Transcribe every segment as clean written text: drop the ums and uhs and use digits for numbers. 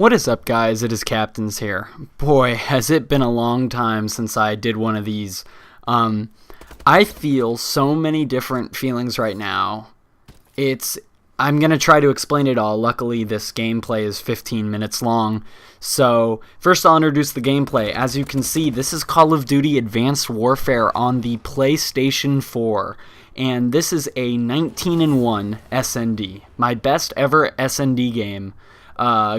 What is up, guys? It is Captains here. Boy, has it been a long time since I did one of these. I feel so many different feelings right now. I'm going to try to explain it all. Luckily, this gameplay is 15 minutes long. So, first I'll introduce the gameplay. As you can see, this is Call of Duty Advanced Warfare on the PlayStation 4. And this is a 19-1 SND. My best ever SND game.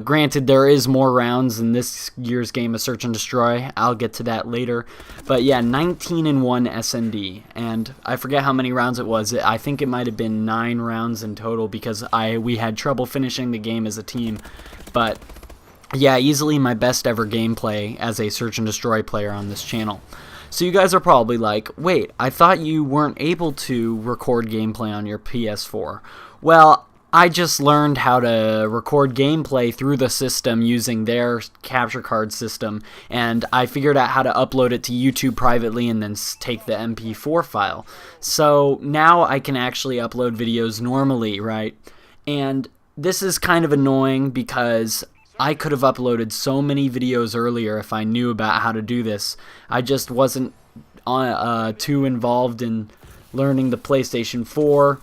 Granted, there is more rounds in this year's game of Search and Destroy. I'll get to that later. But yeah, 19-1 SND. And I forget how many rounds it was. I think it might have been 9 rounds in total because we had trouble finishing the game as a team. But yeah, easily my best ever gameplay as a Search and Destroy player on this channel. So you guys are probably like, wait, I thought you weren't able to record gameplay on your PS4. Well, I just learned how to record gameplay through the system using their capture card system, and I figured out how to upload it to YouTube privately and then take the MP4 file. So now I can actually upload videos normally, right? And this is kind of annoying because I could have uploaded so many videos earlier if I knew about how to do this. I just wasn't too involved in learning the PlayStation 4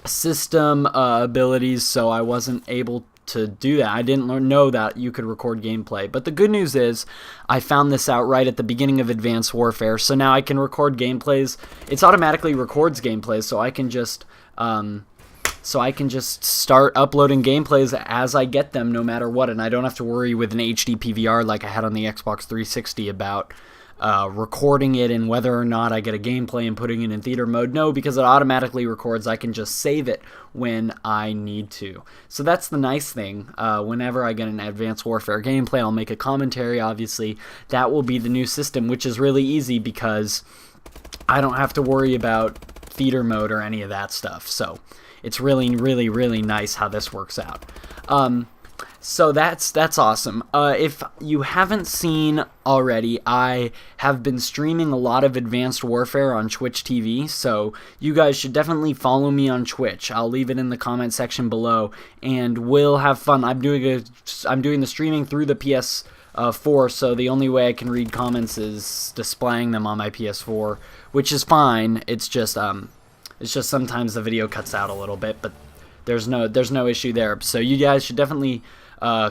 system abilities, so I wasn't able to do that. I didn't know that you could record gameplay. But the good news is I found this out right at the beginning of Advanced Warfare, so now I can record gameplays. It automatically records gameplays, so I can just start uploading gameplays as I get them, no matter what, and I don't have to worry with an HD PVR like I had on the Xbox 360 about recording it and whether or not I get a gameplay and putting it in theater mode. No, because it automatically records. I can just save it when I need to. So that's the nice thing. Whenever I get an Advanced Warfare gameplay, I'll make a commentary, obviously. That will be the new system, which is really easy because I don't have to worry about theater mode or any of that stuff. So it's really, really, really nice how this works out. So that's awesome. If you haven't seen already, I have been streaming a lot of Advanced Warfare on Twitch TV, so you guys should definitely follow me on Twitch. I'll leave it in the comment section below, and we'll have fun. I'm doing the streaming through the PS4, so the only way I can read comments is displaying them on my PS4, which is fine. It's just sometimes the video cuts out a little bit, but there's no issue there. So you guys should definitely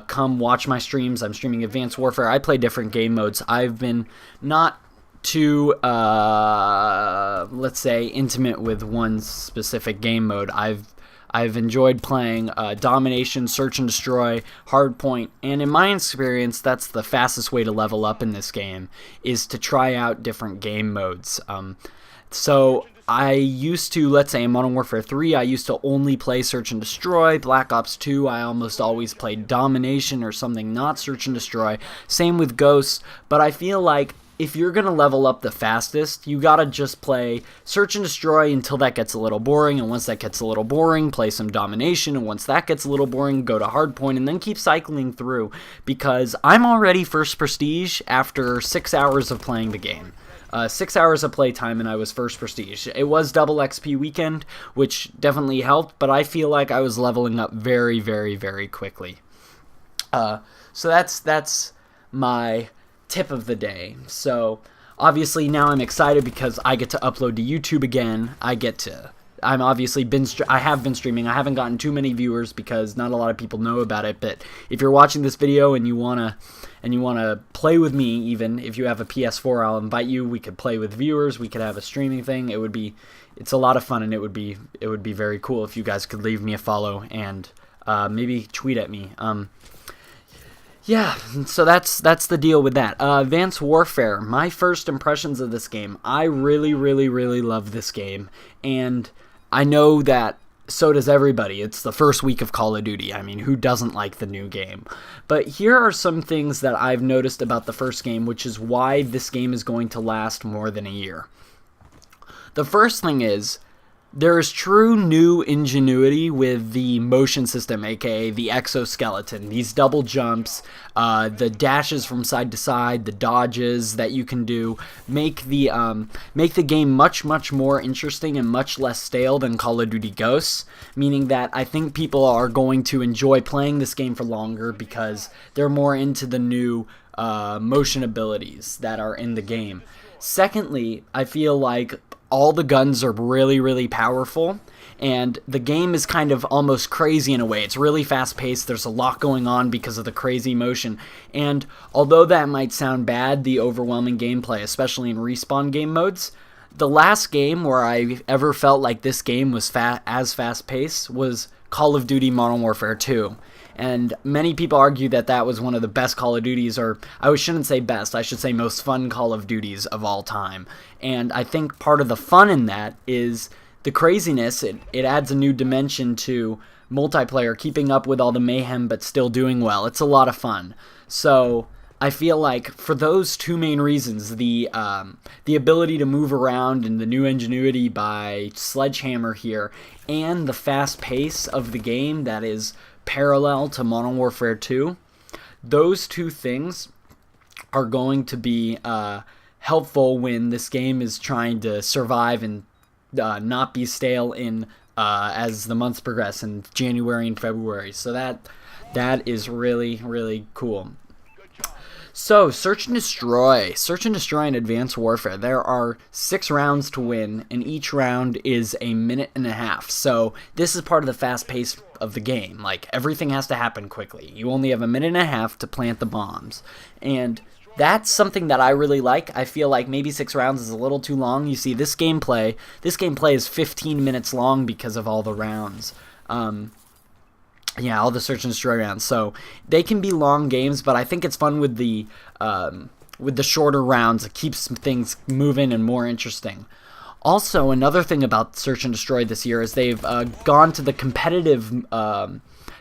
come watch my streams. I'm streaming Advanced Warfare. I play different game modes. I've been not too, let's say, intimate with one specific game mode. I've enjoyed playing Domination, Search and Destroy, Hardpoint, and in my experience, that's the fastest way to level up in this game, is to try out different game modes. So I used to, let's say in Modern Warfare 3, I used to only play Search and Destroy. Black Ops 2, I almost always played Domination or something not Search and Destroy. Same with Ghosts, but I feel like if you're going to level up the fastest, you gotta just play Search and Destroy until that gets a little boring, and once that gets a little boring, play some Domination, and once that gets a little boring, go to Hardpoint, and then keep cycling through, because I'm already first prestige after 6 hours of playing the game. 6 hours of playtime and I was first prestige. It was double XP weekend, which definitely helped, but I feel like I was leveling up very, very, very quickly. So that's my tip of the day. So obviously now I'm excited because I get to upload to YouTube again. I have been streaming. I haven't gotten too many viewers because not a lot of people know about it, but if you're watching this video and you wanna play with me, even if you have a PS4, I'll invite you. We could play with viewers. We could have a streaming thing. It's a lot of fun, and it would be very cool if you guys could leave me a follow and maybe tweet at me. Yeah, so that's the deal with that. Advanced Warfare, my first impressions of this game. I really, really, really love this game, and I know that so does everybody. It's the first week of Call of Duty. I mean, who doesn't like the new game? But here are some things that I've noticed about the first game, which is why this game is going to last more than a year. The first thing is, There is true new ingenuity with the motion system, aka the exoskeleton. These double jumps, the dashes from side to side, the dodges that you can do make the game much more interesting and much less stale than Call of Duty Ghosts. Meaning that I think people are going to enjoy playing this game for longer because they're more into the new motion abilities that are in the game. Secondly, I feel like all the guns are really powerful, and the game is kind of almost crazy in a way. It's really fast paced, there's a lot going on because of the crazy motion, and although that might sound bad, the overwhelming gameplay, especially in respawn game modes, the last game where I ever felt like this game was as fast paced was Call of Duty Modern Warfare 2. And many people argue that that was one of the best Call of Duties, or I shouldn't say best, I should say most fun Call of Duties of all time. And I think part of the fun in that is the craziness. It adds a new dimension to multiplayer, keeping up with all the mayhem but still doing well. It's a lot of fun. So I feel like for those two main reasons, the ability to move around and the new ingenuity by Sledgehammer here, and the fast pace of the game that is parallel to Modern Warfare 2, those two things are going to be helpful when this game is trying to survive and not be stale in as the months progress in January and February. So that is really cool. So, Search and Destroy. Search and Destroy in Advanced Warfare. There are 6 rounds to win, and each round is a minute and a half. So, this is part of the fast pace of the game. Like, everything has to happen quickly. You only have a minute and a half to plant the bombs. And that's something that I really like. I feel like maybe 6 rounds is a little too long. You see, this gameplay is 15 minutes long because of all the rounds. Yeah, all the Search and Destroy rounds. So they can be long games, but I think it's fun with the shorter rounds. It keeps things moving and more interesting. Also, another thing about Search and Destroy this year is they've gone to the competitive.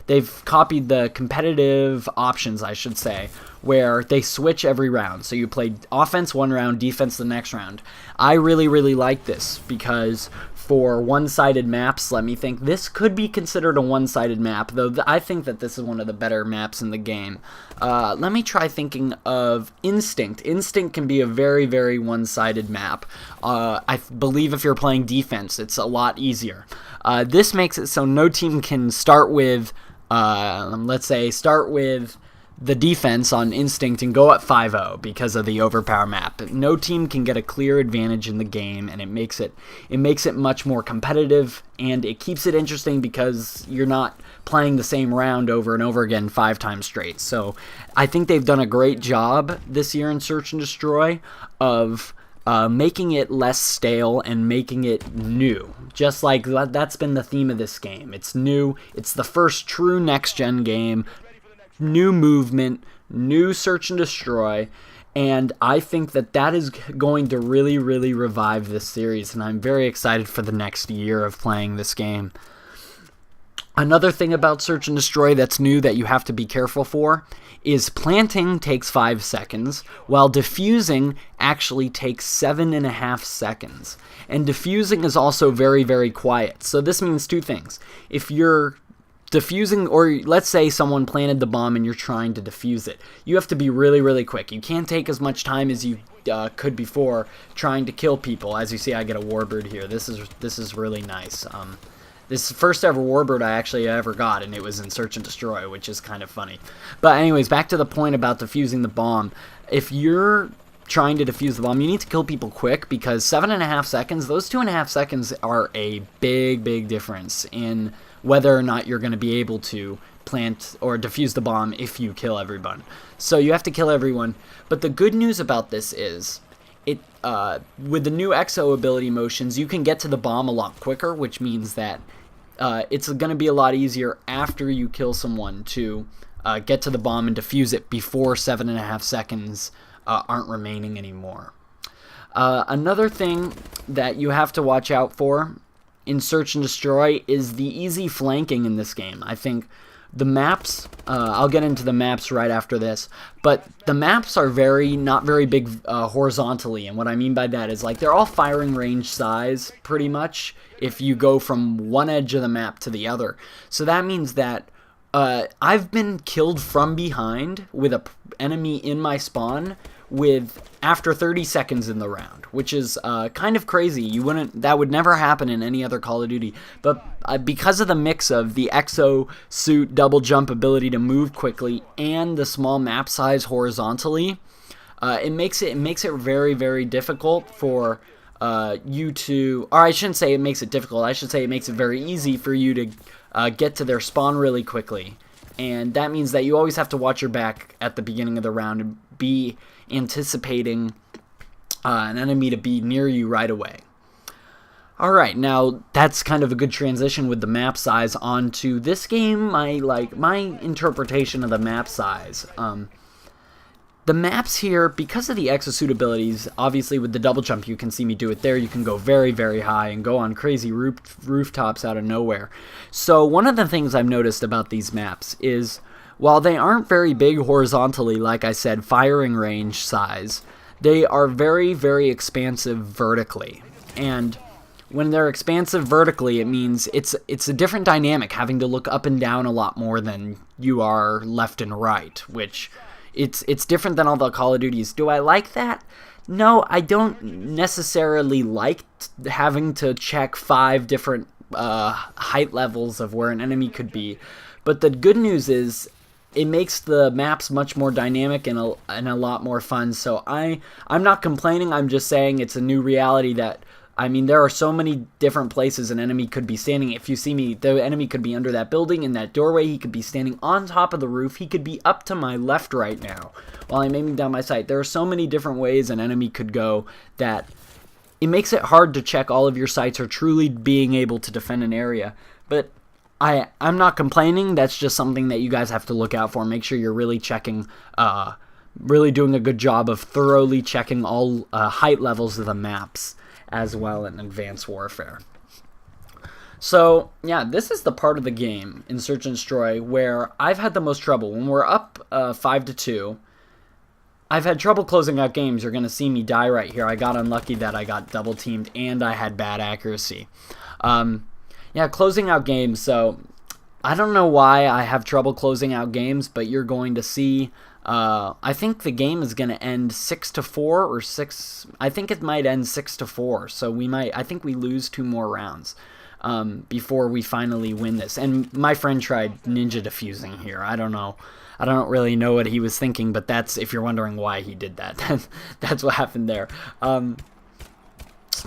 They've copied the competitive options, I should say, where they switch every round. So you play offense one round, defense the next round. I really like this because for one-sided maps, let me think, this could be considered a one-sided map, though I think that this is one of the better maps in the game. Let me try thinking of Instinct. Instinct can be a very one-sided map. I believe if you're playing defense, it's a lot easier. This makes it so no team can start with, let's say, the defense on Instinct and go up 5-0 because of the overpower map. No team can get a clear advantage in the game, and it makes it much more competitive, and it keeps it interesting because you're not playing the same round over and over again 5 times straight. So I think they've done a great job this year in Search and Destroy of making it less stale and making it new. Just like that's been the theme of this game. It's new. It's the first true next-gen game. New movement, new Search and Destroy, and I think that is going to really revive this series, and I'm very excited for the next year of playing this game. Another thing about Search and Destroy that's new that you have to be careful for is planting takes 5 seconds, while defusing actually takes 7.5 seconds. And defusing is also very quiet, so this means 2 things. If you're defusing, or let's say someone planted the bomb and you're trying to defuse it, you have to be really quick. You can't take as much time as you could before trying to kill people. As you see, I get a Warbird here. This is really nice. This is the first ever Warbird I actually ever got, and it was in Search and Destroy, which is kind of funny. But anyways, back to the point about defusing the bomb. If you're trying to defuse the bomb, you need to kill people quick, because 7.5 seconds, those 2.5 seconds are a big difference in whether or not you're going to be able to plant or defuse the bomb if you kill everyone. So you have to kill everyone. But the good news about this is, with the new Exo ability motions, you can get to the bomb a lot quicker, which means that it's going to be a lot easier after you kill someone to get to the bomb and defuse it before 7.5 seconds aren't remaining anymore. Another thing that you have to watch out for in Search and Destroy is the easy flanking in this game. I think The maps, I'll get into the maps right after this, but the maps are not very big horizontally, and what I mean by that is like they're all firing range size pretty much if you go from one edge of the map to the other. So that means that I've been killed from behind with an enemy in my spawn after 30 seconds in the round, which is kind of crazy. That would never happen in any other Call of Duty, but because of the mix of the exo suit double jump ability to move quickly and the small map size horizontally, it makes it very, very difficult for you to, or I shouldn't say it makes it difficult, I should say it makes it very easy for you to get to their spawn really quickly. And that means that you always have to watch your back at the beginning of the round and be anticipating an enemy to be near you right away. Alright, now that's kind of a good transition with the map size onto this game. My interpretation of the map size. The maps here, because of the exosuit abilities, obviously with the double jump you can see me do it there, you can go very, very high and go on crazy rooftops out of nowhere. So one of the things I've noticed about these maps is, while they aren't very big horizontally, like I said, firing range size, they are very, very expansive vertically. And when they're expansive vertically, it means it's a different dynamic, having to look up and down a lot more than you are left and right, which it's different than all the Call of Duties. Do I like that? No, I don't necessarily like having to check 5 different height levels of where an enemy could be. But the good news is it makes the maps much more dynamic and a lot more fun. So I'm not complaining. I'm just saying it's a new reality that, I mean, there are so many different places an enemy could be standing. If you see me, the enemy could be under that building, in that doorway. He could be standing on top of the roof. He could be up to my left right now while I'm aiming down my sight. There are so many different ways an enemy could go that it makes it hard to check all of your sights or truly being able to defend an area. But I'm not complaining. That's just something that you guys have to look out for. Make sure you're really checking, really doing a good job of thoroughly checking all height levels of the maps as well in Advanced Warfare. So, yeah, this is the part of the game in Search and Destroy where I've had the most trouble. When we're up 5-2, I've had trouble closing out games. You're going to see me die right here. I got unlucky that I got double teamed and I had bad accuracy. Yeah, closing out games. So, I don't know why I have trouble closing out games, but you're going to see. I think the game is going to end 6-4 or 6. I think it might end 6-4. So I think we lose 2 more rounds before we finally win this. And my friend tried ninja defusing here. I don't know. I don't really know what he was thinking, but that's, if you're wondering why he did that, that's what happened there.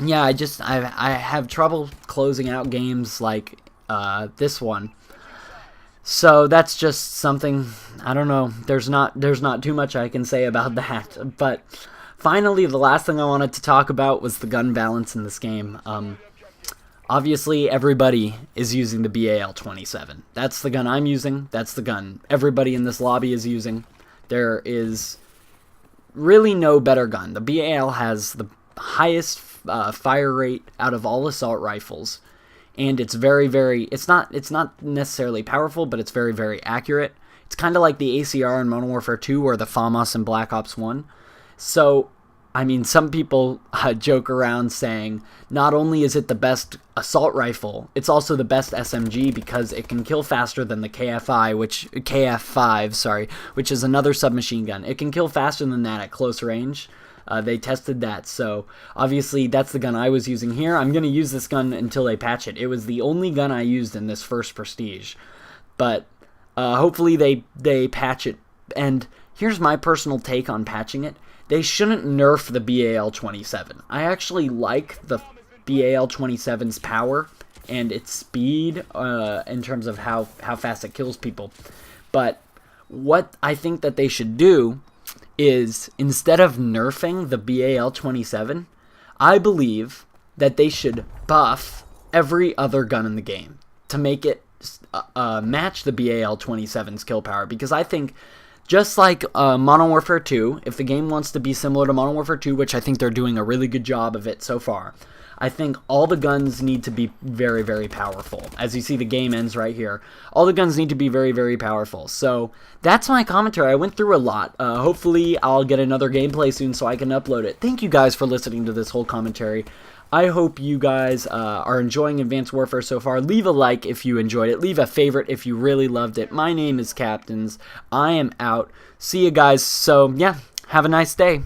Yeah, I have trouble closing out games like this one. So that's just something, I don't know, there's not too much I can say about that. But finally, the last thing I wanted to talk about was the gun balance in this game. Obviously, everybody is using the BAL-27. That's the gun I'm using. That's the gun everybody in this lobby is using. There is really no better gun. The BAL has the highest fire rate out of all assault rifles. And it's very, very, it's not necessarily powerful, but it's very, very accurate. It's kind of like the ACR in Modern Warfare 2 or the FAMAS in Black Ops 1. So, I mean, some people joke around saying not only is it the best assault rifle, it's also the best SMG because it can kill faster than the KF5, which is another submachine gun. It can kill faster than that at close range. They tested that, so obviously that's the gun I was using here. I'm going to use this gun until they patch it. It was the only gun I used in this first Prestige, but hopefully they patch it. And here's my personal take on patching it. They shouldn't nerf the BAL-27. I actually like the BAL-27's power and its speed in terms of how fast it kills people. But what I think that they should do is, instead of nerfing the BAL-27, I believe that they should buff every other gun in the game to make it match the BAL-27's kill power. Because I think, just like Modern Warfare 2, if the game wants to be similar to Modern Warfare 2, which I think they're doing a really good job of it so far, I think all the guns need to be very, very powerful. As you see, the game ends right here. All the guns need to be very, very powerful. So that's my commentary. I went through a lot. Hopefully I'll get another gameplay soon so I can upload it. Thank you guys for listening to this whole commentary. I hope you guys are enjoying Advanced Warfare so far. Leave a like if you enjoyed it. Leave a favorite if you really loved it. My name is Captains. I am out. See you guys. So, yeah, have a nice day.